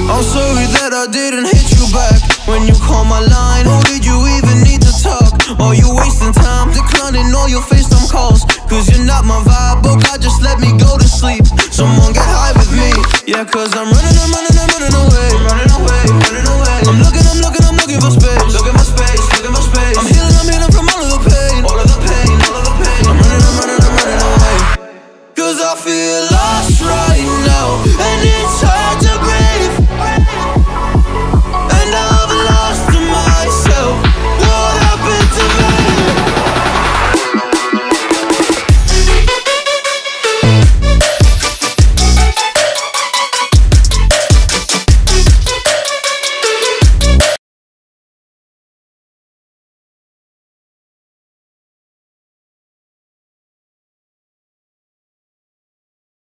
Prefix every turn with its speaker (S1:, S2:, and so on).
S1: I'm sorry that I didn't hit you back when you called my line. Or did you even need to talk? Or you wasting time declining all your FaceTime calls? Cause you're not my vibe, but God just let me go to sleep. Someone get high with me. Yeah, cause I'm running away. I'm looking for space. Looking for space. I'm healing from all of the pain. I'm running away. Cause I feel lost right